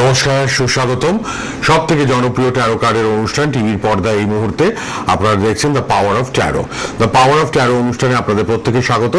নমস্কার, সুস্বাগতম। সব থেকে জনপ্রিয় ট্যারো কার্ডের অনুষ্ঠান টিভির পর্দায় এই মুহূর্তে আপনারা দেখছেন the power of taro. The power of taro অনুষ্ঠানে আপনাদের প্রত্যেকে স্বাগত।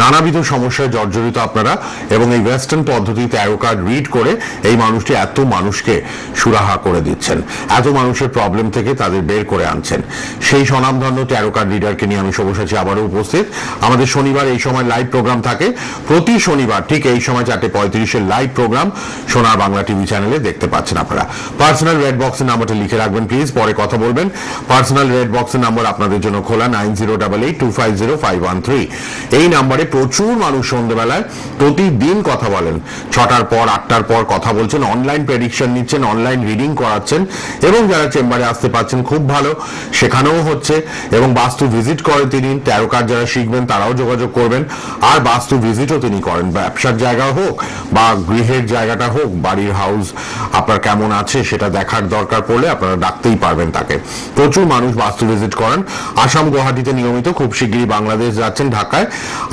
নানাবিধ সমস্যায় জর্জরিত আপনারা এবং এই ওয়েস্টার্ন পদ্ধতি ট্যারো কার্ড রিড করে এই মানুষটি এত মানুষকে সুরাহা করে দিচ্ছেন, এত মানুষের প্রবলেম থেকে তাদের বের করে আনছেন। সেই স্বনামধন্য ট্যারো কার্ড রিডারকে নিয়ে আমি সব্যসাচী আবারও উপস্থিত। আমাদের শনিবার এই সময় লাইভ প্রোগ্রাম থাকে, প্রতি শনিবার ঠিক এই সময় 4:35 লাইভ প্রোগ্রাম সোনার বাংলা টিভি চ্যানেলে দেখতে পাচ্ছেন আপনারা। পার্সোনাল রেড বক্সের নাম্বারটা লিখে রাখবেন প্লিজ, পরে কথা বলবেন। পার্সোনাল রেড বক্সের নাম্বার আপনাদের জন্য খোলা 9088250513। এই নাম্বারে প্রচুর মানুষ সন্ধ্যেবেলায় প্রতিদিন কথা বলেন, 6টার পর 8টার পর কথা বলছেন, অনলাইন প্রেডিকশন নিচ্ছেন, অনলাইন রিডিং করাচ্ছেন এবং যারা চেম্বারে আসতে পারছেন খুব ভালো, শেখানোও হচ্ছে এবং বাস্তু ভিজিট করে তিনি। ট্যারো কার্ড যারা শিখবেন তারাও যোগাযোগ করবেন, আর বাস্তু ভিজিটও তিনি করেন। ব্যবসার জায়গা হোক বা গৃহের জায়গাটা হোক, বাড়ির হাউস আপনার কেমন আছে সেটা দেখার দরকার পড়লে আপনারা ডাকতেই পারবেন তাকে। প্রচুর মানুষ বাস্তু ভিজিট করেন। আসাম গুয়াহাটিতে নিয়মিত, খুব শিগগিরই বাংলাদেশ যাচ্ছেন, ঢাকায়,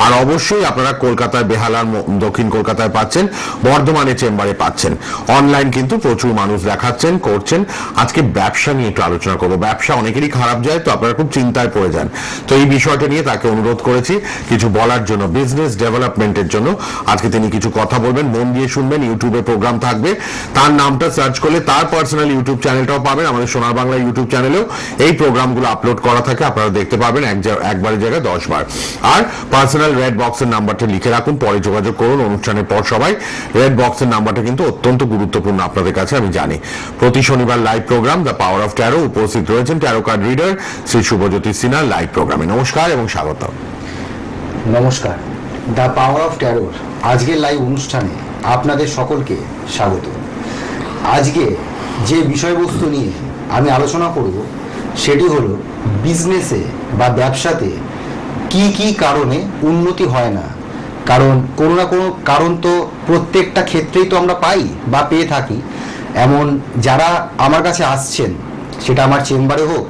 আর অবশ্যই আপনারা কলকাতায় বেহালার দক্ষিণ কলকাতায় পাচ্ছেন, বর্ধমানে চেম্বারে পাচ্ছেন। অনলাইন কিন্তু প্রচুর মানুষ দেখাচ্ছেন, করছেন। আজকে ব্যবসা নিয়ে একটু আলোচনা করবো। ব্যবসা অনেকেরই খারাপ যায়, তো আপনারা খুব চিন্তায় পড়ে যান। তো এই বিষয়টা নিয়ে তাকে অনুরোধ করেছি কিছু বলার জন্য, বিজনেস ডেভেলপমেন্টের জন্য। আজকে তিনি কিছু কথা বলবেন, মন দিয়ে শুনবেন। ইউটিউবে প্রোগ্রাম থাকবে, তার নামটা সার্চ করলে তার পার্সোনাল ইউটিউব চ্যানেলটাও পাবেন। আমাদের সোনার বাংলা ইউটিউব চ্যানেলেও এই প্রোগ্রামগুলো আপলোড করা থাকে, আপনারা দেখতে পাবেন একবারের জায়গায় 10 বার। আর পার্সোনাল রেড বক্সের নাম্বারটা লিখে রাখুন, পরে যোগাযোগ করুন অনুষ্ঠানের পর সবাই। রেড বক্সের নাম্বারটা কিন্তু অত্যন্ত গুরুত্বপূর্ণ আপনাদের কাছে, আমি জানি। প্রতি শনিবার live programme the power of tarot, উপস্থিত রয়েছেন tarot card reader Shri Subhajyoti Sinha live প্রোগ্রামে। নমস্কার এবং স্বাগত। নমস্কার। দ্য পাওয়ার অফ ট্যারোর আজকের লাইভ অনুষ্ঠানে আপনাদের সকলকে স্বাগত। আজকে যে বিষয়বস্তু নিয়ে আমি আলোচনা করব সেটি হলো বিজনেসে বা ব্যবসাতে কি কি কারণে উন্নতি হয় না। কারণ কোনো না কোনো কারণ তো প্রত্যেকটা ক্ষেত্রেই তো আমরা পাই বা পেয়ে থাকি। এমন যারা আমার কাছে আসছেন, সেটা আমার চেম্বারে হোক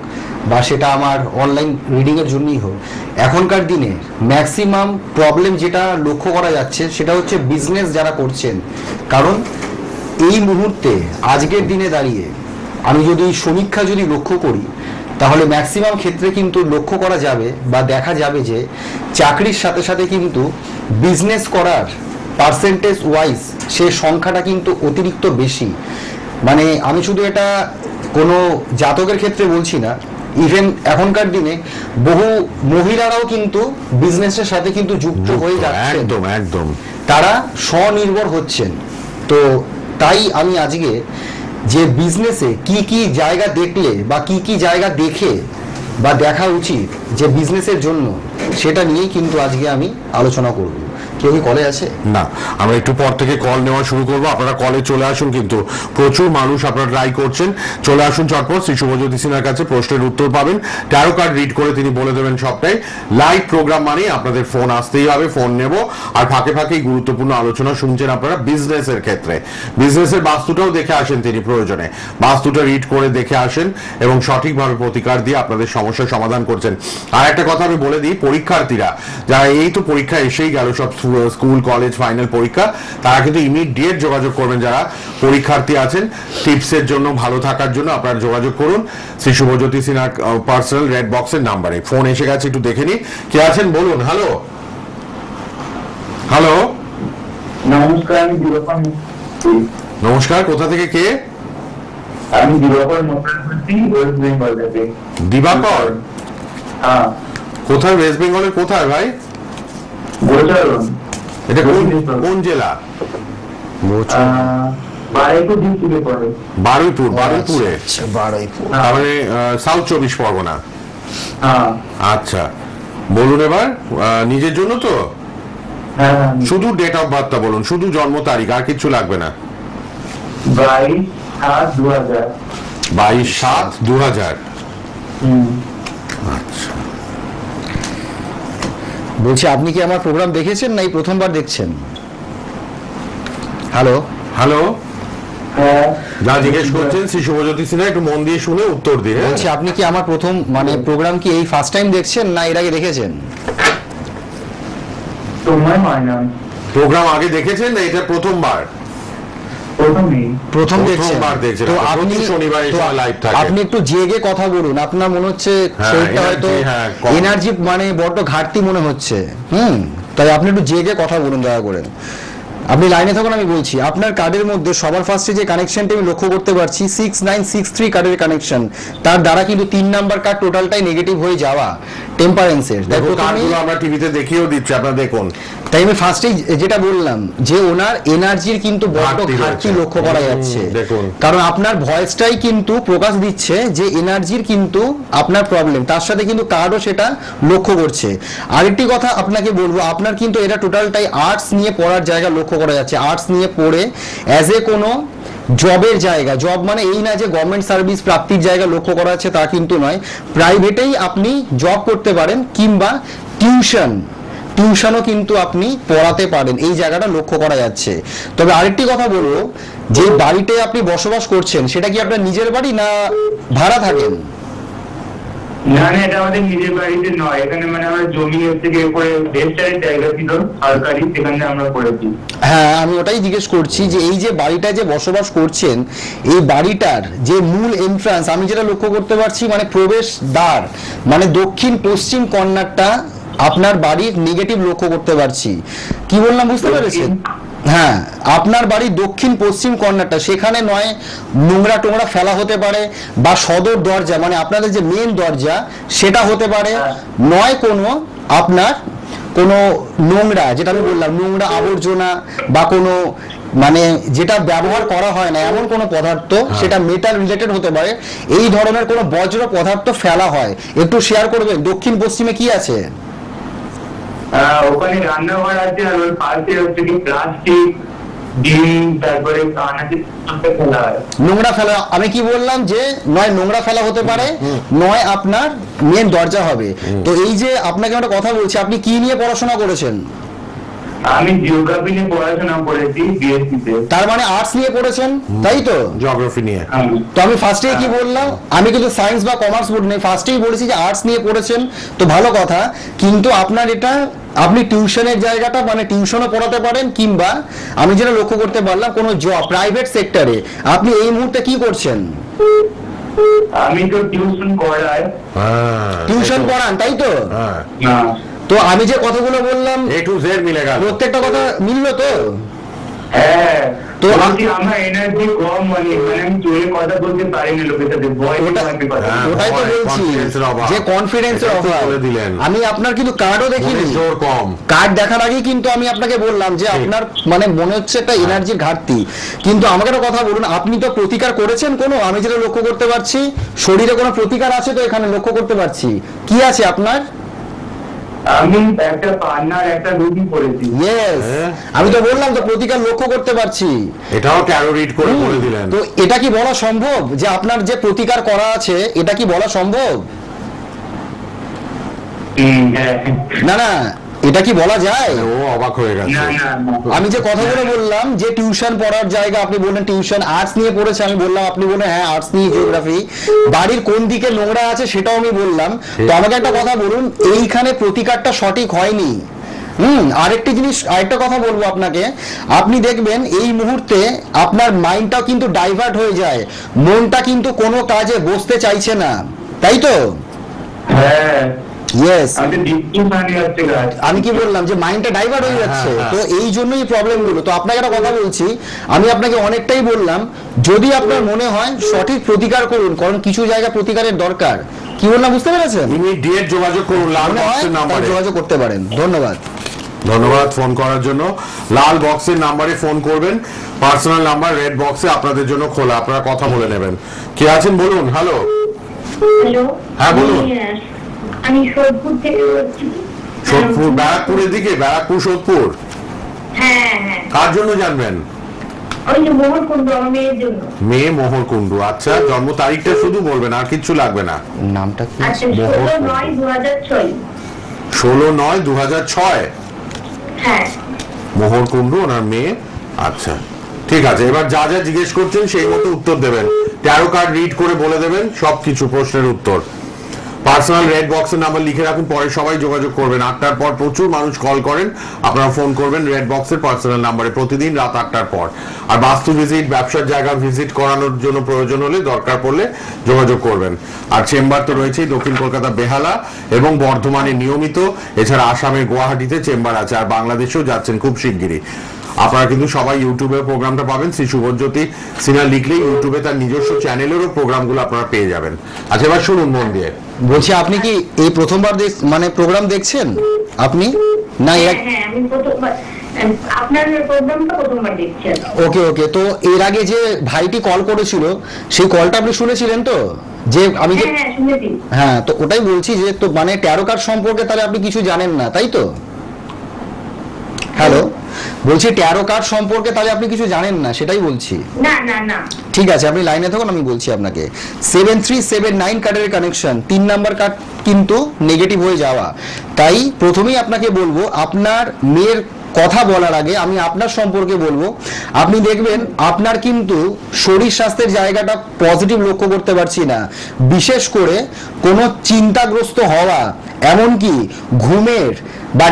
বা সেটা আমার অনলাইন রিডিংয়ের জন্যই হোক, এখনকার দিনে ম্যাক্সিমাম প্রবলেম যেটা লক্ষ্য করা যাচ্ছে সেটা হচ্ছে বিজনেস যারা করছেন। কারণ এই মুহূর্তে আজকের দিনে দাঁড়িয়ে আমি যদি সমীক্ষা যদি লক্ষ্য করি, তাহলে ম্যাক্সিমাম ক্ষেত্রে কিন্তু লক্ষ্য করা যাবে বা দেখা যাবে যে চাকরির সাথে সাথে কিন্তু বিজনেস করার পার্সেন্টেজ ওয়াইজ সে সংখ্যাটা কিন্তু অতিরিক্ত বেশি। মানে আমি শুধু এটা কোনো জাতকের ক্ষেত্রে বলছি না, ইভেন এখনকার দিনে বহু মহিলারাও কিন্তু বিজনেসের সাথে কিন্তু যুক্ত হয়ে যাচ্ছে, একদম একদম, তারা স্বনির্ভর হচ্ছেন। তো তাই আমি আজকে যে বিজনেসে কি কি জায়গা দেখলে বা কি কি জায়গা দেখে বা দেখা উচিত যে বিজনেসের জন্য, সেটা নিয়েই কিন্তু আজকে আমি আলোচনা করব। কেউ কি কলে আছে? না, আমরা একটু পর থেকে কল নেওয়া শুরু করবো। আপনারা কলে চলে আসুন, কিন্তু প্রচুর মানুষ আপনারা ট্রাই করছেন। চলে আসুন চটপট, শ্রী শুভজ্যোতি সিনহার কাছে প্রশ্নের উত্তর পাবেন। ট্যারো কার্ড রিড করে তিনি বলে দেবেন সবটাই। লাইভ প্রোগ্রাম মানে আপনাদের ফোন আসতেই হবে, ফোন নেব। আর ফাঁকে ফাঁকেই গুরুত্বপূর্ণ আলোচনা শুনছেন আপনারা বিজনেসের ক্ষেত্রে। বিজনেসের বাস্তুটাও দেখে আসেন তিনি প্রয়োজনে, বাস্তুটা রিড করে দেখে আসেন এবং সঠিকভাবে প্রতিকার দিয়ে আপনাদের সমস্যার সমাধান করছেন। আর একটা কথা আমি বলে দিই, পরীক্ষার্থীরা যারা এই তো পরীক্ষা এসেই গেল, সব স্কুল কলেজ ফাইনাল পরীক্ষা, তারা কিন্তু ইমিডিয়েট যোগাযোগ করবেন। যারা পরীক্ষার্থী আছেন, টিপসের জন্য, ভালো থাকার জন্য আপনারা যোগাযোগ করুন শ্রী শুভজ্যোতি সিনহা পার্সোনাল রেড বক্সের নাম্বারে। ফোন এসে গেছে, একটু দেখে নি কে আছেন বলুন। হ্যালো হ্যালো, নমস্কার, আমি দিবাকর। নমস্কার, কোথা থেকে কে? আমি দিবাকর বলছি, ওয়েস্ট বেঙ্গল থেকে। দিবাকর? হ্যাঁ। কোথায়? ওয়েস্ট বেঙ্গলের কোথায় ভাই? গোচারণ। এটা কোন জেলা? বারুইপুর ডিস্ট্রিক্টে পড়ে। বারুইপুর? বারুইপুরে? বারুইপুর মানে সাউথ 24 পরগনা। হ্যাঁ। আচ্ছা, বলুন এবার। নিজের জন্য তো? হ্যাঁ। শুধু ডেট অফ বার্থটা বলুন, শুধু জন্ম তারিখ, আর কিছু লাগবে না। 22/7/2000। 22/7/2000। আচ্ছা, বলছি, আপনি কি আমার প্রোগ্রাম দেখেছেন না এই প্রথমবার দেখছেন? হ্যালো হ্যালো, হ্যাঁ। যা জিজ্ঞেস করছেন শ্রী শুভজ্যোতি সিনহা একটু মন দিয়ে শুনে উত্তর দিন। বলছি, আপনি কি আমার প্রথম প্রোগ্রাম কি এই ফার্স্ট টাইম দেখছেন না এর আগে দেখেছেন? তোমার হয় না। প্রোগ্রাম আগে দেখেছেন না এটা প্রথমবার? প্রথম দেখছেন প্রথমবার দেখছেন। তো প্রতি আপনি শনিবার এই তো সময় live থাকে। আপনি একটু জেগে কথা বলুন, আপনার মনে হচ্ছে শরীরটা হয়তো কম। এনার্জি মানে বড্ড ঘাটতি মনে হচ্ছে। তাই আপনি একটু জেগে কথা বলুন দয়া করে। আপনি লাইনে থাকুন, আমি বলছি। আপনার কার্ডের মধ্যে সবার ফার্স্টে যে কানেকশনটি আমি লক্ষ্য করতে পারছি 6963 কার্ডের কানেকশন, তার দ্বারা কিন্তু 3 নাম্বার কার্ড টোটালটাই নেগেটিভ হয়ে যাওয়া টেম্পারেন্সের। দেখো কার্ডগুলো আমরা টিভিতে দেখিয়েও দিচ্ছি, আপনারা দেখুন। তাই আমি ফার্স্টেই যেটা বললাম যে ওনার এনার্জির কিন্তু বড্ড ঘাটতি ঘাটতি রয়েছে। লক্ষ্য করা যাচ্ছে। দেখুন। কারণ আপনার ভয়েসটাই কিন্তু প্রকাশ দিচ্ছে যে এনার্জির কিন্তু আপনার প্রবলেম, তার সাথে কিন্তু কার্ডও সেটা লক্ষ্য করছে। আরেকটি কথা আপনাকে বলবো, আপনার কিন্তু এটা টোটালটাই আর্টস নিয়ে পড়ার জায়গা লক্ষ্য করা যাচ্ছে। আর্টস নিয়ে পড়ে অ্যাজ এ কোনো জবের জায়গা, জব মানে এই না যে গভর্নমেন্ট সার্ভিস প্রাপ্তির জায়গা লক্ষ্য করা যাচ্ছে, তা কিন্তু নয়। প্রাইভেটেই আপনি জব করতে পারেন কিংবা টিউশনও কিন্তু আপনি পড়াতে পারেন, এই জায়গাটা লক্ষ্য করা যাচ্ছে। তবে আরেকটি কথা বলবো, যে বাড়িতে আপনি বসবাস করছেন সেটা কি আপনার নিজের বাড়ি না ভাড়া থাকেন? না না, এটা আমাদের নিজের বাড়িতে নয়, এখানে মানে আমরা জমি হচ্ছে গিয়ে করে রেজিস্টারের জায়গা ছিল সরকারি, সেখানে আমরা করেছি। হ্যাঁ, আমি ওটাই জিজ্ঞেস করছি যে এই যে বাড়িটা যে বসবাস করছেন, এই বাড়িটার যে মূল এন্ট্রান্স আমি যেটা লক্ষ্য করতে পারছি, মানে প্রবেশ দ্বার, মানে দক্ষিণ পশ্চিম কর্নারটা আপনার বাড়ির নেগেটিভ লক্ষ্য করতে পারছি। কি বললাম বুঝতে পেরেছেন? হ্যাঁ, আপনার বাড়ির দক্ষিণ পশ্চিম কর্নারটা, সেখানে নয় নোংরা টোংরা ফেলা হতে পারে, বা সদর দরজা মানে আপনাদের যে মেন দরজা সেটা হতে পারে, নয় কোনো আপনার কোনো নোংরা, যেটা আমি বললাম নোংরা আবর্জনা বা কোনো মানে যেটা ব্যবহার করা হয় না এমন কোনো পদার্থ, সেটা মেটাল রিলেটেড হতে পারে, এই ধরনের কোনো বজ্র পদার্থ ফেলা হয়। একটু শেয়ার করবেন দক্ষিণ পশ্চিমে কি আছে? ওখানে রান্নাঘর আছে, আর ওর পাশে হচ্ছে কি প্লাস্টিক, ডিম, তারপরে ফেলা হয় নোংরা ফেলা। আমি কি বললাম যে নয় নোংরা ফেলা হতে পারে, নয় আপনার মেন দরজা হবে। তো এই যে আপনাকে একটা কথা বলছি, আপনি কি নিয়ে পড়াশোনা করেছেন? আমি জিওগ্রাফি নিয়ে পড়াশোনা করেছি বিএসসি তে। তার মানে আর্টস নিয়ে পড়েছেন, তাই তো? জিওগ্রাফি নিয়ে। তো আমি ফার্স্টেই কি বললাম, আমি কিন্তু সায়েন্স বা কমার্স পড়ি নাই, ফার্স্টেই বলেছি যে আর্টস নিয়ে পড়েছেন, তো ভালো কথা। কিন্তু আপনার এটা আপনি টিউশনের জায়গাটা মানে টিউশনও পড়াতে পারেন, কিংবা আমি যেটা লক্ষ্য করতে পারলাম কোনো জব প্রাইভেট সেক্টরে আপনি এই মুহূর্তে কি করছেন? আমি তো টিউশন করাই। টিউশন পড়ান, তাই তো? না, তো আমি যে কথাগুলো বললাম A to Z মিলে গেল। প্রত্যেকটা কথা মিললো তো? হ্যাঁ। তো তো আমার এনার্জি কম, মানে আমি জোরে কথা বলতে পারি না লোকের সাথে, ভয় আমি কথা বলি। ওটাই তো বলছি confidence-এর অভাব। যে কনফিডেন্সের এটা তো অভাব। বলে দিলেন। আমি আপনার কিন্তু কার্ডও দেখিনি, মনের জোর কম। কার্ড দেখার আগেই কিন্তু আমি আপনাকে বললাম যে আপনার মানে মনে হচ্ছে একটা এনার্জির ঘাটতি। কিন্তু আমাকে একটা কথা বলুন, আপনি তো প্রতিকার করেছেন কোনো? আমি যেটা লক্ষ্য করতে পারছি শরীরে কোনো প্রতিকার আছে তো এখানে লক্ষ্য করতে পারছি। কি আছে আপনার? আমি একটা পান্নার একটা রুটি করেছি। ইয়েস, আমি তো বললাম তো প্রতিকার লক্ষ্য করতে পারছি। এটাও ট্যারো রিড করে বলে দিলেন। তো এটা কি বলা সম্ভব যে আপনার যে প্রতিকার করা আছে, এটা কি বলা সম্ভব? হ্যাঁ। না না, এটা কি বলা যায়? ও অবাক হয়ে গেছে। না না না। আমি যে কথাগুলো বললাম যে টিউশন পড়ার জায়গা, আপনি বললেন টিউশন আর্টস নিয়ে পড়েছে, আমি বললাম, আপনি বললেন হ্যাঁ আর্টস নিয়ে জিওগ্রাফি, বাড়ির কোন দিকে নোংরা আছে সেটাও আমি বললাম। তো আমাকে একটা কথা বলুন, এইখানে প্রতিকারটা সঠিক হয়নি। আরেকটি জিনিস, আরেকটা কথা বলবো আপনাকে, আপনি দেখবেন এই মুহূর্তে আপনার মাইন্ডটাও কিন্তু ডাইভার্ট হয়ে যায়, মনটা কিন্তু কোনো কাজে বসতে চাইছে না, তাই তো? হ্যাঁ। ইয়েস, আমি কি বললাম যে মাইন্ডটা ডাইভার্ট হয়ে যাচ্ছে, হ্যাঁ। তো এই জন্যই প্রবলেম গুলো। তো আপনাকে একটা কথা বলছি, আমি আপনাকে অনেকটাই বললাম, যদি আপনার মনে হয় সঠিক প্রতিকার করুন, কারণ কিছু জায়গা প্রতিকারের দরকার। কি বললাম বুঝতে পেরেছেন? ইমিডিয়েট যোগাযোগ করুন লাল মনে হয় বক্সের তাহলে নাম্বারে। যোগাযোগ করতে পারেন। ধন্যবাদ। ধন্যবাদ ফোন করার জন্য। লাল বক্সের নাম্বারে ফোন করবেন, পার্সোনাল নাম্বার রেড বক্সে আপনাদের জন্য খোলা, আপনারা কথা বলে নেবেন। কে আছেন বলুন। হ্যালো। হ্যালো। হ্যাঁ, বলুন। আমি সোদপুর থেকে বলছি। সোদপুর, ব্যারাকপুরের দিকে? ব্যারাকপুর, সোদপুর? হ্যাঁ হ্যাঁ, কার জন্য জানবেন? ওই যে মোহরকুন্ড আমার মেয়ের জন্য। মেয়ে মোহরকুণ্ডু। আচ্ছা, জন্ম তারিখটা শুধু বলবেন, আর কিচ্ছু লাগবে না। নামটা কি? আচ্ছা, 16/9/2006। 16/9/2006। হ্যাঁ। মোহরকুণ্ডু ওনার মেয়ে। আচ্ছা, ঠিক আছে। এবার যা যা জিজ্ঞেস করছেন সেই মতো উত্তর দেবেন, ট্যারো কার্ড রিড করে বলে দেবেন সবকিছু, প্রশ্নের উত্তর। পার্সোনাল রেড বক্সের নাম্বার লিখে রাখুন, পরে সবাই যোগাযোগ করবেন। 8টার পর প্রচুর মানুষ কল করেন, আপনারা ফোন করবেন রেড বক্সের পার্সোনাল নাম্বারে প্রতিদিন রাত 8টার পর। আর বাস্তু ভিজিট, ব্যবসার জায়গা ভিজিট করানোর জন্য প্রয়োজন হলে, দরকার পড়লে যোগাযোগ করবেন। আর চেম্বার তো রয়েছেই দক্ষিণ কলকাতা বেহালা এবং বর্ধমানে নিয়মিত, এছাড়া আসামের গুয়াহাটিতে চেম্বার আছে, আর বাংলাদেশেও যাচ্ছেন খুব শিগগিরই। আপনারা কিন্তু সবাই ইউটিউবে প্রোগ্রামটা পাবেন, শ্রী শুভজ্যোতি সিনহা লিখলেই ইউটিউবে তার নিজস্ব চ্যানেলেরও প্রোগ্রামগুলো আপনারা পেয়ে যাবেন। আচ্ছা, এবার শুনুন মন দিয়ে। বলছি আপনি কি এই প্রথমবার মানে প্রোগ্রাম দেখছেন আপনি না? হ্যাঁ, আমি প্রথমবার আপনার প্রোগ্রামটা প্রথমবার দেখছি। ওকে ওকে, তো এর আগে যে ভাইটি কল করেছিল সেই কলটা আপনি শুনেছিলেন তো? যে আমি যে হ্যাঁ, শুনেছি। হ্যাঁ, তো ওটাই বলছি যে তো মানে ট্যারো কার্ড সম্পর্কে তাহলে আপনি কিছু জানেন না, তাই তো? হ্যালো, বলছি ট্যারো কার্ড সম্পর্কে তাহলে আপনি কিছু জানেন না, সেটাই বলছি। না না না, ঠিক আছে, আপনি লাইনে থাকুন, আমি বলছি আপনাকে। 7379 কার্ডের কানেকশন 3 নাম্বার কার্ড কিন্তু নেগেটিভ হয়ে যাওয়া। তাই প্রথমেই আপনাকে বলবো, আপনার মেয়ের কথা বলার আগে আমি আপনার সম্পর্কে বলবো। আপনি দেখবেন আপনার কিন্তু শরীর স্বাস্থ্যের জায়গাটা পজিটিভ লক্ষ্য করতে পারছি না, বিশেষ করে কোনো চিন্তাগ্রস্ত হওয়া, এমনকি ঘুমের বা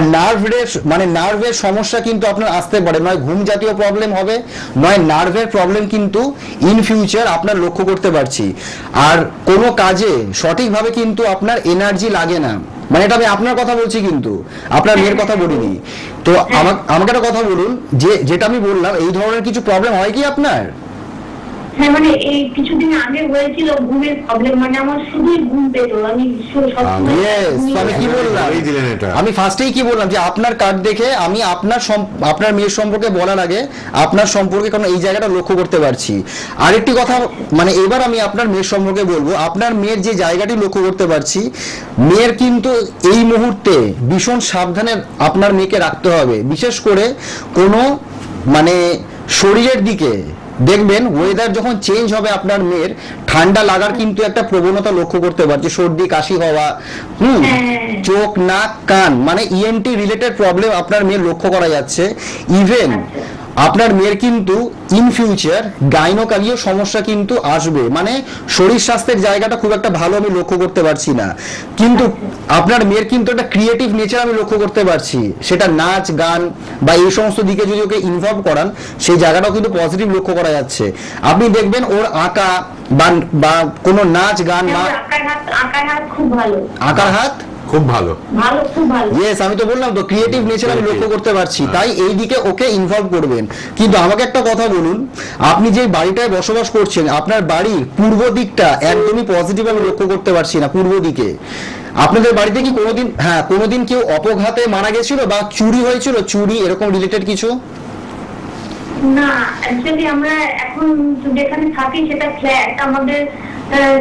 নার্ভের সমস্যা কিন্তু আপনার আসতে পারে। নয় ঘুম জাতীয় প্রবলেম হবে, নয় নার্ভের প্রবলেম কিন্তু ইন ফিউচার আপনার লক্ষ্য করতে পারছি। আর কোনো কাজে সঠিকভাবে কিন্তু আপনার এনার্জি লাগে না, মানে এটা আমি আপনার কথা বলছি, কিন্তু আপনার মেয়ের কথা বলিনি। তো আমাকে একটা কথা বলুন, যেটা আমি বললাম, এই ধরনের কিছু প্রবলেম হয় কি আপনার? হ্যাঁ, মানে এই কিছুদিন আগে হয়েছিল ঘুমের প্রবলেম, মানে আমার শুধুই ঘুম পেতো। আমি আমি কি বললাম, আমি ফার্স্টেই কি বললাম যে আপনার কার্ড দেখে আমি আপনার মেয়ের সম্পর্কে বলার আগে আপনার সম্পর্কে কারণ এই জায়গাটা লক্ষ্য করতে পারছি। আরেকটি কথা, মানে এবার আমি আপনার মেয়ের সম্পর্কে বলবো। আপনার মেয়ের যে জায়গাটি লক্ষ্য করতে পারছি, মেয়ের কিন্তু এই মুহূর্তে ভীষণ সাবধানে আপনার মেয়েকে রাখতে হবে। বিশেষ করে কোনো মানে শরীরের দিকে দেখবেন, ওয়েদার যখন চেঞ্জ হবে আপনার মেয়ের ঠান্ডা লাগার কিন্তু একটা প্রবণতা লক্ষ্য করতে পারছি, সর্দি কাশি হওয়া, চোখ নাক কান, মানে ইএনটি রিলেটেড প্রবলেম আপনার মেয়ের লক্ষ্য করা যাচ্ছে। ইভেন আপনার মেয়ের কিন্তু ইন ফিউচার গাইনোকালীয় সমস্যা কিন্তু আসবে, মানে শরীর স্বাস্থ্যের জায়গাটা খুব একটা ভালো আমি লক্ষ্য করতে পারছি না। কিন্তু আপনার মেয়ের কিন্তু একটা ক্রিয়েটিভ নেচার আমি লক্ষ্য করতে পারছি, সেটা নাচ গান বা এই সমস্ত দিকে যদি ওকে ইনভলভ করান, সেই জায়গাটাও কিন্তু পজিটিভ লক্ষ্য করা যাচ্ছে। আপনি দেখবেন ওর আঁকা বা কোনো নাচ গান বা আঁকার হাত খুব ভালো, আঁকার হাত খুব ভালো, খুব ভালো। ইয়েস, আমি তো বললাম তো ক্রিয়েটিভ নেচার আমি লক্ষ্য করতে পারছি, তাই এই দিকে ওকে ইনভলভ করবেন। কিন্তু আমাকে একটা কথা বলুন, আপনি যে বাড়িটায় বসবাস করছেন, আপনার বাড়ির পূর্ব দিকটা একদমই পজিটিভ আমি লক্ষ্য করতে পারছি না। পূর্ব দিকে আপনাদের বাড়িতে কি কোনোদিন কেউ অপঘাতে মারা গেছিল বা চুরি হয়েছিল, চুরি এরকম রিলেটেড কিছু? না, অ্যাকচুয়ালি আমরা এখন যেখানে থাকি সেটা ফ্ল্যাট আমাদের,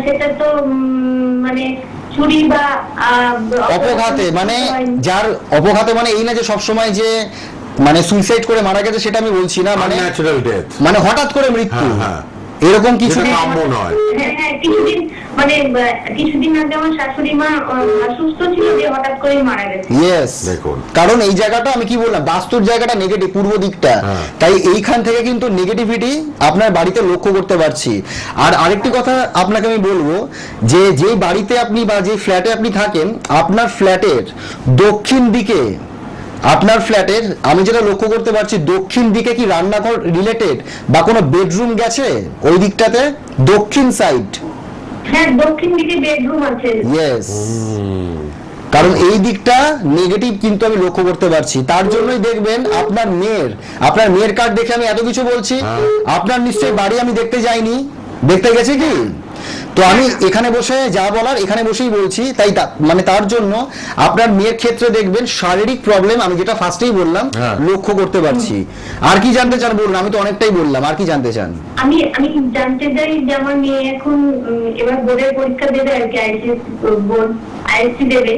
সেটা তো মানে চুরি বা অপঘাতে মানে যার অপঘাতে মানে এই না যে সবসময় যে মানে সুইসাইড করে মারা গেছে, সেটা আমি বলছি না, মানে ন্যাচারাল ডেথ, মানে হঠাৎ করে মৃত্যু, এরকম কিছু কাম্য নয়। হ্যাঁ, কিছুদিন আগে আমার শাশুড়ি মা অসুস্থ ছিল, যে হঠাৎ করে মারা গেছে। ইয়েস, দেখুন, কারণ এই জায়গাটা আমি কি বললাম, বাস্তুর জায়গাটা নেগেটিভ, পূর্ব দিকটা, তাই এইখান থেকে কিন্তু নেগেটিভিটি আপনার বাড়িতে লক্ষ্য করতে পারছি। আর আরেকটি কথা আপনাকে আমি বলবো, যে বাড়িতে আপনি বা যে ফ্ল্যাটে আপনি থাকেন, আপনার ফ্ল্যাটের দক্ষিণ দিকে, আপনার ফ্ল্যাটের আমি যেটা লক্ষ্য করতে পারছি, দক্ষিণ দিকে কি রান্নাঘর রিলেটেড বা কোনো বেডরুম গেছে ওই দিকটাতে, দক্ষিণ সাইড? হ্যাঁ, দক্ষিণ দিকে বেডরুম আছে। ইয়েস, কারণ এই দিকটা নেগেটিভ কিন্তু আমি লক্ষ্য করতে পারছি। তার জন্যই দেখবেন আপনার মেয়ের কার্ড দেখে আমি এত কিছু বলছি। আপনার নিশ্চয়ই বাড়ি আমি দেখতে যাইনি, দেখতে গেছে কি? তো আমি এখানে বসে যা বলার এখানে বসেই বলছি। তাই মানে তার জন্য আপনার মেয়ের ক্ষেত্রে দেখবেন শারীরিক প্রবলেম, আমি যেটা ফার্স্টেই বললাম, লক্ষ্য করতে পারছি। আর কি জানতে চান বলুন? আমি তো অনেকটাই বললাম, আর কি জানতে চান? আমি জানতে চাই যে আমার মেয়ে এখন এবার বোর্ডের পরীক্ষা দেবে আর কি, আইএসসি দেবে।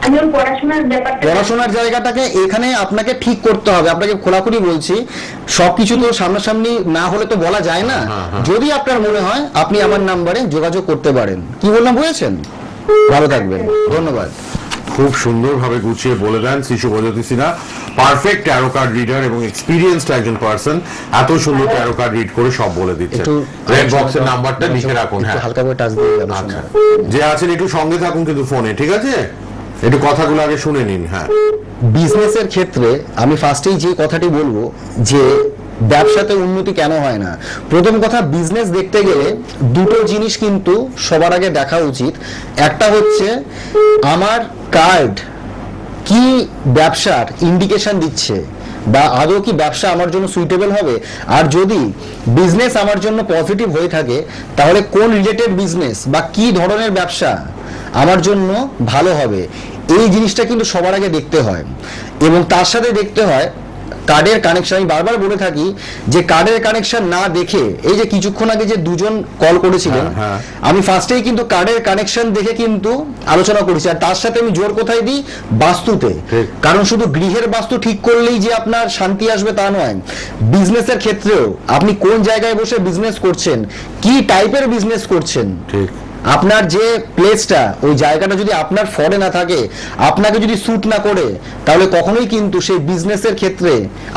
আমি ওর পড়াশোনার জায়গাটাকে এখানে আপনাকে ঠিক করতে হবে। আপনাকে খোলাখুলি বলছি, সবকিছু তো সামনাসামনি না হলে তো বলা যায় না। যদি আপনার মনে হয়, আপনি আমার নাম্বারে যোগাযোগ করতে পারেন। কি বললাম বুঝেছেন? ভালো থাকবেন, ধন্যবাদ। খুব সুন্দরভাবে গুছিয়ে বলে দেন Shri Subhajyoti Sinha, perfect tarot card reader এবং এক্সপিরিয়েন্সড একজন পার্সন, এত সুন্দর ট্যারো কার্ড রিড করে সব বলে দিচ্ছে। রেড বক্সের নাম্বারটা লিখে রাখুন। হ্যাঁ, হালকা করে টাচ দিয়ে আচ্ছা, যে আছেন একটু সঙ্গে থাকুন কিন্তু ফোনে, ঠিক আছে? একটু কথাগুলো আগে শুনে নিন। হ্যাঁ, বিজনেসের ক্ষেত্রে আমি ফার্স্টেই যে কথাটি বলবো যে ব্যবসাতে উন্নতি কেন হয় না। প্রথম কথা, বিজনেস দেখতে গেলে দুটো জিনিস কিন্তু সবার আগে দেখা উচিত। একটা হচ্ছে আমার কার্ড কি ব্যবসার ইন্ডিকেশন দিচ্ছে, বা আদৌ কি ব্যবসা আমার জন্য সুইটেবল হবে। আর যদি বিজনেস আমার জন্য পজিটিভ হয়ে থাকে, তাহলে কোন রিলেটেড বিজনেস বা কি ধরনের ব্যবসা আমার জন্য ভালো হবে, এই জিনিসটা কিন্তু সবার আগে দেখতে হয়। এবং তার সাথে দেখতে হয় কার্ডের কানেকশন। আমি বারবার বলে থাকি যে কার্ডের কানেকশন না দেখে, এই যে কিছুক্ষণ আগে যে দুজন কল করেছিলেন, আমি ফার্স্টেই কিন্তু কার্ডের কানেকশন দেখে কিন্তু আলোচনা করেছি। আর তার সাথে আমি জোর কোথায় দিই, বাস্তুতে। কারণ শুধু গৃহের বাস্তু ঠিক করলেই যে আপনার শান্তি আসবে তা নয়, বিজনেসের ক্ষেত্রেও আপনি কোন জায়গায় বসে বিজনেস করছেন, কি টাইপের বিজনেস করছেন, ঠিক আপনার যে প্লেসটা, ওই জায়গাটা যদি আপনার ফরে না থাকে, আপনাকে যদি স্যুট না করে, তাহলে কখনোই কিন্তু সেই বিজনেসের ক্ষেত্রে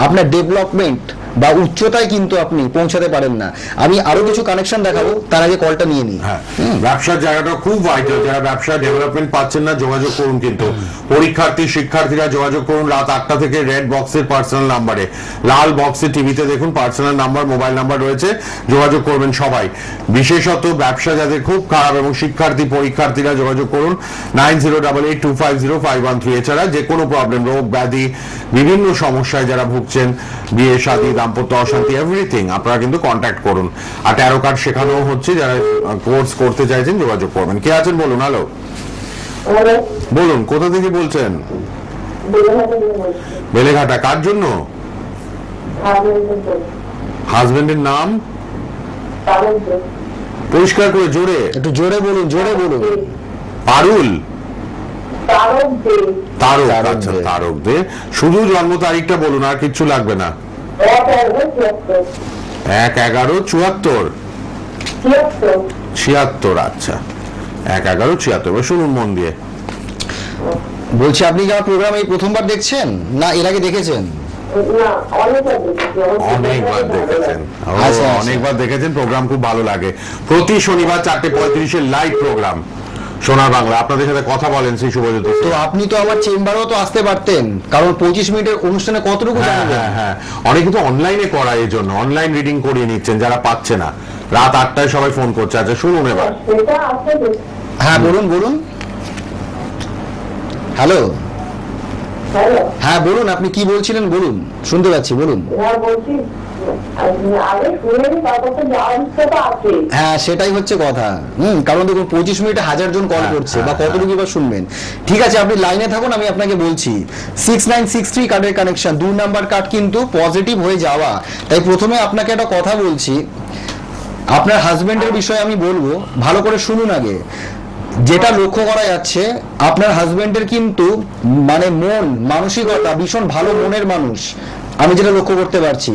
আপনার ডেভেলপমেন্ট বা উচ্চতায় কিন্তু আপনি পৌঁছাতে পারেন না। আমি আরো কিছু কানেকশন দেখাবো, তার আগে কলটা নিয়ে নিই। হ্যাঁ, ব্যবসার জায়গাটা খুব ভাইটাল। যারা ব্যবসা ডেভেলপমেন্ট পাচ্ছেন না, যোগাযোগ করুন। কিন্তু শিক্ষার্থীরা যোগাযোগ করুন রাত 8টা থেকে রেড বক্সের পার্সোনাল নাম্বারে। লাল বক্সে টিভিতে দেখুন পার্সোনাল নাম্বার, মোবাইল নাম্বার রয়েছে, যোগাযোগ করবেন সবাই। বিশেষত ব্যবসা যাদের খুব খারাপ এবং পরীক্ষার্থীরা যোগাযোগ করুন 9088250513। এছাড়া যে কোনো প্রবলেম, রোগ ব্যাধি, বিভিন্ন সমস্যায় যারা ভুগছেন, বিয়ে শাদী, দাম্পত্য অশান্তি, এভরিথিং, আপনারা কিন্তু কন্ট্যাক্ট করুন। আর ট্যারো কার্ড শেখানো হচ্ছে, যারা কোর্স করতে চাইছেন যোগাযোগ করবেন। কে আছেন বলুন? হ্যালো, বলুন কোথা থেকে বলছেন? বেলেঘাটা। কার জন্য? হাজবেন্ডের নাম পরিষ্কার করে জোরে, একটু জোরে বলুন, জোরে বলুন। পারুল, তারক। আচ্ছা, তারক দে। শুধু জন্ম তারিখটা বলুন, আর কিচ্ছু লাগবে না। 1/11/76। আচ্ছা, 1/11/76। শুনুন মন দিয়ে। বলছি, আপনি কি আমার প্রোগ্রাম এই প্রথমবার দেখছেন, না এর আগে দেখেছেন? অনেকবার দেখেছেন। আচ্ছা। অনেকবার দেখেছেন। প্রোগ্রাম খুব ভালো লাগে। প্রতি শনিবার 4:35 লাইভ প্রোগ্রাম সোনার বাংলা। আপনাদের সাথে কথা বলেন শ্রী শুভজ্যোতি। তো আপনি তো আমার চেম্বারেও তো আসতে পারতেন, কারণ 25 মিনিটের অনুষ্ঠানে কতটুকু জানবেন। হ্যাঁ, অনেকে তো অনলাইনে করা, এই জন্য অনলাইন রিডিং করিয়ে নিচ্ছেন যারা পাচ্ছে না। রাত 8টায় সবাই ফোন করছে। আচ্ছা, শুনুন এবার। হ্যাঁ, বলুন বলুন। হ্যালো, হ্যাঁ বলুন, আপনি কি বলছিলেন বলুন, শুনতে পাচ্ছি, বলুন। হ্যাঁ, সেটাই হচ্ছে কথা। কারণ দেখুন 25 মিনিটে 1000 জন কল করছে, বা কতটুকু বা শুনবেন। ঠিক আছে, আপনি লাইনে থাকুন, আমি আপনাকে বলছি। 6963 কার্ডের কানেকশন, 2 নাম্বার কার্ড কিন্তু পজিটিভ হয়ে যাওয়া। তাই প্রথমে আপনাকে একটা কথা বলছি, আপনার হাজবেন্ডের বিষয়ে আমি বলবো, ভালো করে শুনুন আগে। যেটা লক্ষ্য করা যাচ্ছে, আপনার হাজবেন্ডের কিন্তু মানে মন মানসিকতা ভীষণ ভালো মনের মানুষ। আমি যেটা লক্ষ্য করতে পারছি,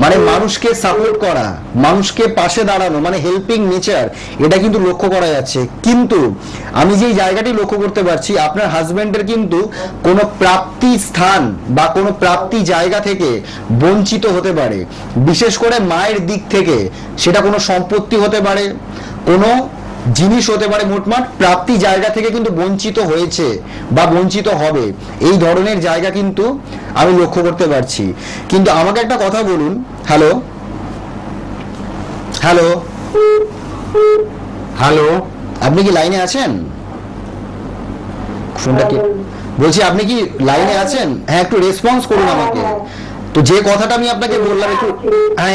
মানে মানুষকে সাপোর্ট করা, মানুষকে পাশে দাঁড়ানো, মানে হেল্পিং নেচার, এটা কিন্তু লক্ষ্য করা যাচ্ছে। কিন্তু আমি যেই জায়গাটি লক্ষ্য করতে পারছি, আপনার হাজবেন্ডের কিন্তু কোনো প্রাপ্তি স্থান বা কোনো প্রাপ্তি জায়গা থেকে বঞ্চিত হতে পারে। বিশেষ করে মায়ের দিক থেকে, সেটা কোনো সম্পত্তি হতে পারে, কোনো জিনিস হতে পারে, মোটমাট প্রাপ্তি জায়গা থেকে কিন্তু বঞ্চিত হয়েছে বা বঞ্চিত হবে, এই ধরনের জায়গা কিন্তু আমি লক্ষ্য করতে পারছি। কিন্তু আমাকে একটা কথা বলুন। হ্যালো, হ্যালো, হ্যালো, আপনি কি লাইনে আছেন? ফোনটা কি বলছি, আপনি কি লাইনে আছেন? হ্যাঁ, একটু রেসপন্স করুন আমাকে। তো যে কথাটা আমি আপনাকে বললাম,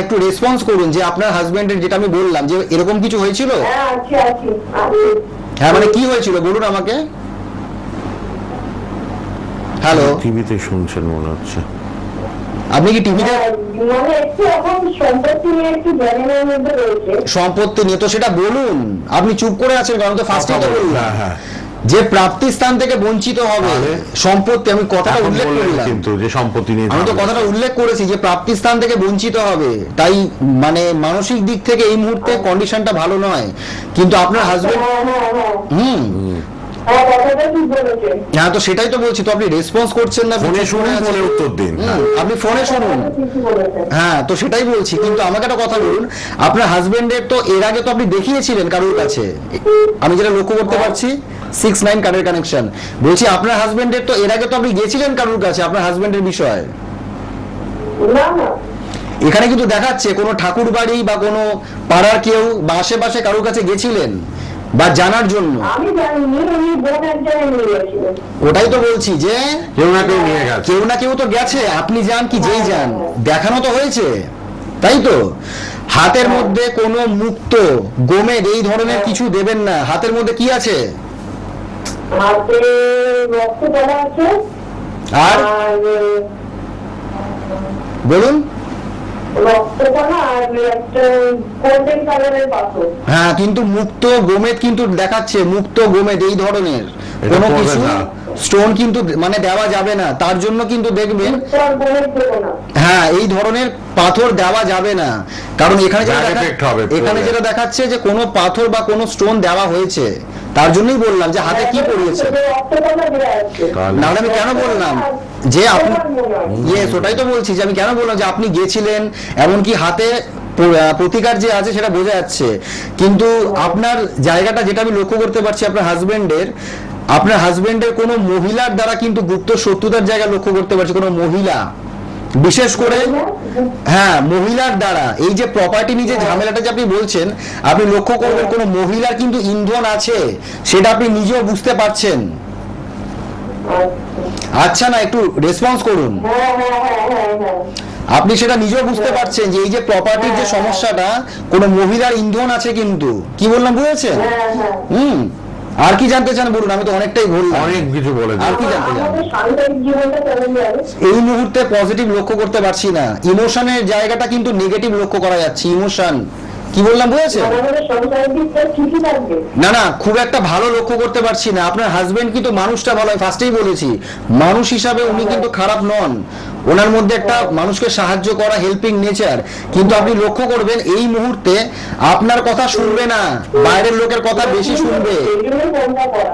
একটু রেসপন্স করুন যে আপনার হাজবেন্ডের, যেটা আমি বললাম যে এরকম কিছু হয়েছিল। হ্যাঁ, মানে কি হয়েছিল বলুন আমাকে। হ্যালো, টিভিতে শুনছেন মনে হচ্ছে। আপনি কি টিভিতে সম্পত্তি নিয়ে, তো সেটা বলুন। আপনি চুপ করে আছেন কারণ তো ফার্স্টে তো বললাম যে প্রাপ্তি স্থান থেকে বঞ্চিত হবে সম্পত্তি। আমি কথাটা উল্লেখ করলাম, কিন্তু যে সম্পত্তি নিয়ে আমি তো কথাটা উল্লেখ করেছি যে প্রাপ্তি স্থান থেকে বঞ্চিত হবে। তাই মানে মানসিক দিক থেকে এই মুহূর্তে কন্ডিশনটা ভালো নয়। কিন্তু আপনার হাজবেন্ড হ্যাঁ কথাটা ঠিক বলেছেন। হ্যাঁ, তো সেটাই তো বলছি, তো আপনি রেসপন্স করছেন না, ফোনে শুনুন, ফোনে উত্তর দিন। আপনি ফোনে শুনুন। ঠিকই বলেছেন। হ্যাঁ, তো সেটাই বলছি, কিন্তু আমাকে একটা কথা বলুন, আপনার হাজবেন্ডের তো এর আগে তো আপনি দেখিয়েছিলেন কারোর কাছে, আমি যেটা লক্ষ্য করতে পারছি 6-9 কার্ডের কানেকশন, বলছি আপনার হাজবেন্ডের তো এর আগে তো আপনি গেছিলেন কারোর কাছে আপনার হাজবেন্ডের বিষয়ে। না না, এখানে কিন্তু দেখাচ্ছে কোনো ঠাকুর বাড়ি বা কোনো পাড়ার কেউ বা আশেপাশে কারোর কাছে গেছিলেন বা জানার জন্য। আমি জানিনি, উনি বোন এক জায়গায় নিয়ে গেছিলেন। ওটাই তো বলছি যে কেউ না কেউ নিয়ে গেছে। কেউ না কেউ তো গেছে, আপনি যান কি যেই যান, দেখানো তো হয়েছে, তাই তো। হাতের মধ্যে কোনো মুক্ত গোমেদ এই ধরনের কিছু দেবেন না। হাতের মধ্যে কি আছে? হাতে রক্ত দেওয়া আছে, আর আর বলুন। রক্তকণা আর একটা গোল্ডেন কালারের পাথর। হ্যাঁ, কিন্তু মুক্ত গোমেদ কিন্তু দেখাচ্ছে, মুক্ত গোমেদ এই ধরনের এটা কোনো করবেন কিছু না। স্টোন কিন্তু মানে দেওয়া যাবে না, তার জন্য কিন্তু দেখবেন। উত্তর গোলের দেবো না। হ্যাঁ, এই ধরনের পাথর দেওয়া যাবে না, কারণ এখানে যেটা Bad দেখা- effect হবে এখানে পড়লে। যেটা দেখাচ্ছে যে কোনো পাথর বা কোনো স্টোন দেওয়া হয়েছে, তার জন্যই বললাম যে হাতে কি পড়িয়েছে। রক্তকণা দেওয়া আছে। তাহলে নাহলে আমি কেন বললাম যে আপনি, ইয়েস ওটাই তো বলছি যে আমি কেন বললাম যে আপনি গেছিলেন, এমনকি হাতে প্রতিকার যে আছে সেটা বোঝা যাচ্ছে, কিন্তু আপনার জায়গাটা যেটা আমি লক্ষ্য করতে পারছি আপনার হাজবেন্ডের কোনো মহিলার দ্বারা কিন্তু গুপ্ত শত্রুতার জায়গা লক্ষ্য করতে পারছি, কোনো মহিলা বিশেষ করে, হ্যাঁ মহিলার দ্বারা এই যে প্রপার্টি নিয়ে যে ঝামেলাটা যে আপনি বলছেন, আপনি লক্ষ্য করবেন কোনো মহিলার কিন্তু ইন্ধন আছে, সেটা আপনি নিজেও বুঝতে পারছেন। আচ্ছা, না একটু রেসপন্স করুন। হ্যাঁ হ্যাঁ হ্যাঁ হ্যাঁ হ্যাঁ। আপনি সেটা নিজেও বুঝতে পারছেন যে এই যে প্রপার্টির যে সমস্যাটা, কোনো মহিলার ইন্ধন আছে কিন্তু, কি বললাম বুঝেছেন? হ্যাঁ হ্যাঁ। আর কি জানতে চান বলুন, আমি তো অনেকটাই বললাম। অনেক কিছু বলে আর দিল। কি জানতে চান? আমাদের সাংসারিক জীবনটা কেমন যাবে? এই মুহূর্তে পজিটিভ লক্ষ্য করতে পারছি না, ইমোশনের জায়গাটা কিন্তু নেগেটিভ লক্ষ্য করা যাচ্ছে। ইমোশন কি বললাম বুঝেছেন? আমাদের সংসারের দিকটা ঠিকই থাকবে। না না, খুব একটা ভালো লক্ষ্য করতে পারছি না। আপনার হাজবেন্ড কিন্তু মানুষটা ভালো, ফার্স্টেই বলেছি মানুষ হিসাবে উনি কিন্তু খারাপ নন, ওনার মধ্যে একটা মানুষকে সাহায্য করা হেল্পিং নেচার, কিন্তু আপনি লক্ষ্য করবেন এই মুহূর্তে আপনার কথা শুনবে না, বাইরের লোকের কথা বেশি শুনবে। এই জন্যই ফোনটা করা।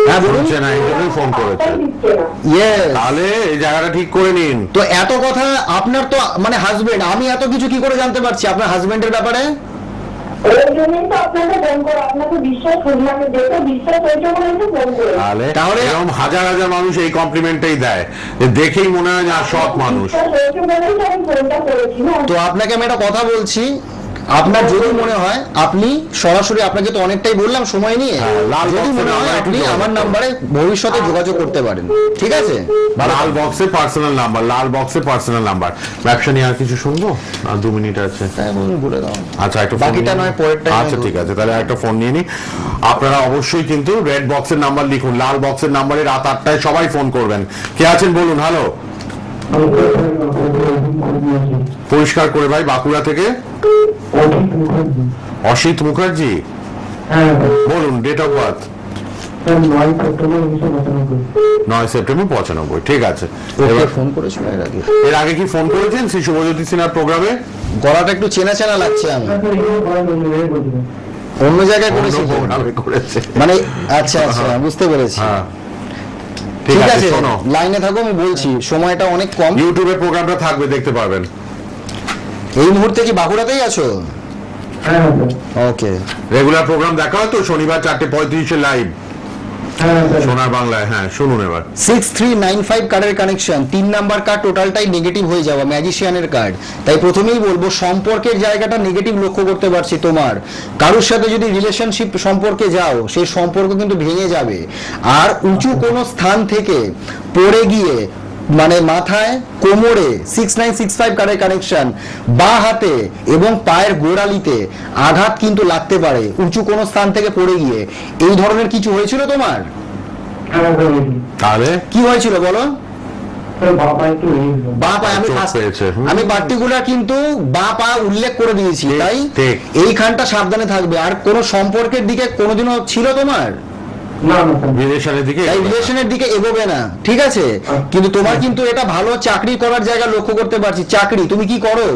হ্যাঁ বলুন। শুনছে না, এই জন্যই ফোন করেছে। কথাই দিচ্ছে না। ইয়েস, তাহলে এই জায়গাটা ঠিক করে নিন। তো এত কথা আপনার তো মানে হাজবেন্ড, আমি এত কিছু কি করে জানতে পারছি আপনার হাজবেন্ডের ব্যাপারে? ওই জন্যই তো আপনাকে ফোন করে, আপনাকে বিশ্বাস করি, মানে দেখে বিশ্বাস হয়েছে বলেই তো ফোন করে। তাহলে এরকম হাজার হাজার মানুষ এই কমপ্লিমেন্টটাই দেয়, যে দেখেই মনে হয় না সৎ মানুষ। বিশ্বাস হয়েছে বলেই তো আমি ফোনটা করেছি না। তো আপনাকে আমি একটা কথা বলছি, আপনার যদি মনে হয় আপনি সরাসরি, আপনাকে তো অনেকটাই বললাম সময় নিয়ে, হ্যাঁ, লাল যদি box-এ মনে হয় নাম্বার আপনি একটু আমার যোগাযোগ নাম্বারে ভবিষ্যতে যোগাযোগ করতে পারেন, ঠিক আছে? লাল বক্সে পার্সোনাল নাম্বার, লাল বক্সে পার্সোনাল নাম্বার। ব্যবসা নিয়ে আর কিছু শুনবো? আর 2 মিনিট আছে। হ্যাঁ, বলে দাও। আচ্ছা, একটা বাকিটা নয় পরের টাইমে আচ্ছা ঠিক আছে, তাহলে একটা ফোন নিয়ে নি। আপনারা অবশ্যই কিন্তু রেড বক্সের নাম্বার লিখুন, লাল বক্সের নাম্বারে রাত 8টায় সবাই ফোন করবেন। কে আছেন বলুন? হ্যালো, পরিষ্কার করে ভাই। বাঁকুড়া থেকে অসিত মুখার্জি, বলুন ডেট অফ বার্থ। 9 সেপ্টেম্বর 95। ঠিক আছে, এবার ফোন করেছিল এর আগে? এর আগে কি ফোন করেছেন শ্রী শুভজ্যোতি সিনহার প্রোগ্রামে? গলাটা একটু চেনা চেনা লাগছে, আমি অন্য জায়গায় করেছি তো। প্রোগ্রামে করেছে। মানে আচ্ছা আচ্ছা, বুঝতে পেরেছি। হ্যাঁ, ঠিক আছে, শোনো, লাইনে থাকো, আমি বলছি সময়টা অনেক কম। ইউটিউবে প্রোগ্রামটা থাকবে, দেখতে পারবেন। এই মুহূর্তে কি বাঁকুড়াতেই আছো? ওকে, রেগুলার প্রোগ্রাম দেখা হয় তো শনিবার 4:35 লাইভ সোনার বাংলায়। হ্যাঁ, শুনুন এবার। 6395 কার্ডের কানেকশন, 3 নাম্বার কার্ড টোটালটাই নেগেটিভ হয়ে যাওয়া, ম্যাজিশিয়ানের কার্ড। তাই প্রথমেই বলবো সম্পর্কের জায়গাটা নেগেটিভ লক্ষ্য করতে পারছি তোমার। কারোর সাথে যদি রিলেশনশিপ সম্পর্কে যাও, সেই সম্পর্ক কিন্তু ভেঙে যাবে। আর উঁচু কোনো স্থান থেকে পড়ে গিয়ে, মানে মাথায়, কোমরে 6965 কার্ডের কানেকশন, বা হাতে এবং পায়ের গোড়ালিতে আঘাত কিন্তু লাগতে পারে উঁচু কোনো স্থান থেকে পড়ে গিয়ে। এই ধরনের কিছু হয়েছিল তোমার? তাহলে কি হয়েছিল বলো? বা পায়ে আমি চোট ফার্স্ট- পেয়েছে। আমি পার্টিকুলার কিন্তু বা পা উল্লেখ করে দিয়েছি, ঠিক, তাই ঠিক। এইখানটা সাবধানে থাকবে। আর কোন সম্পর্কের দিকে কোনোদিনও ছিল তোমার? রিলেশনের দিকে তাই রিলেশনের দিকে এগোবে না, ঠিক আছে? কিন্তু তোমার কিন্তু এটা ভালো চাকরি করার জায়গা লক্ষ্য করতে পারছি। চাকরি তুমি কি করো?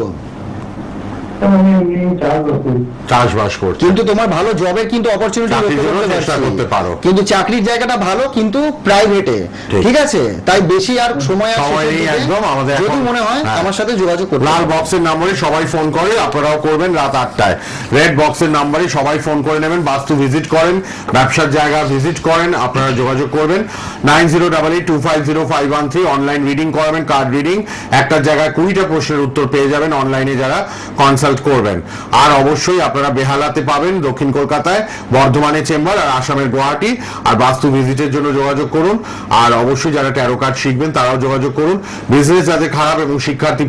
আমি এমনি চাষবাস করি। চাষবাস করছে, কিন্তু তোমার ভালো জবের কিন্তু অপরচুনিটি চাকরির জন্য চেষ্টা করতে পারো। কিন্তু চাকরির জায়গাটা ভালো, কিন্তু প্রাইভেটে, ঠিক। ঠিক আছে? তাই বেশি আর সময় আর সময় শেষের নেই দিকে একদম, আমাদের যদি এখন- মনে হয় হ্যাঁ। আমার সাথে যোগাযোগ করতে লাল পারো। বক্সের নম্বরে সবাই ফোন করে, আপনারাও করবেন রাত 8টায়। রেড বক্সের নম্বরে সবাই ফোন করে নেবেন, বাস্তু ভিজিট করেন, ব্যবসার জায়গা ভিজিট করেন, আপনারা যোগাযোগ করবেন 9088250513। অনলাইন রিডিং করাবেন, কার্ড রিডিং, একটা জায়গায় 20টা প্রশ্নের উত্তর পেয়ে যাবেন অনলাইনে যারা কনসাল্ট করবেন। আর অবশ্যই আপনারা বেহালাতে পাবেন, দক্ষিণ কলকাতায় বর্ধমানে চেম্বার, আর আসামের গুয়াহাটি। আর বাস্তু ভিজিটের জন্য যোগাযোগ করুন। আর অবশ্যই যারা ট্যারো কার্ড শিখবেন তারাও যোগাযোগ করুন। বিজনেস যাদের খারাপ এবং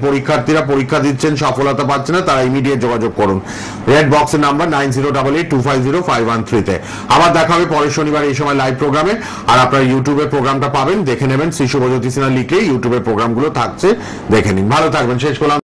পরীক্ষার্থীরা পরীক্ষা দিচ্ছেন সফলতা পাচ্ছে না, তারা ইমিডিয়েট যোগাযোগ করুন। রেড বক্সের নাম্বার 9088250513-তে। আবার দেখা হবে পরের শনিবার এই সময় লাইভ প্রোগ্রামে। আর আপনারা ইউটিউবে প্রোগ্রামটা পাবেন, দেখে নেবেন। শ্রী শুভজ্যোতি সিনহা লিখে ইউটিউবে প্রোগ্রামগুলো থাকছে, দেখে নিন। ভালো থাকবেন। শেষ করলাম।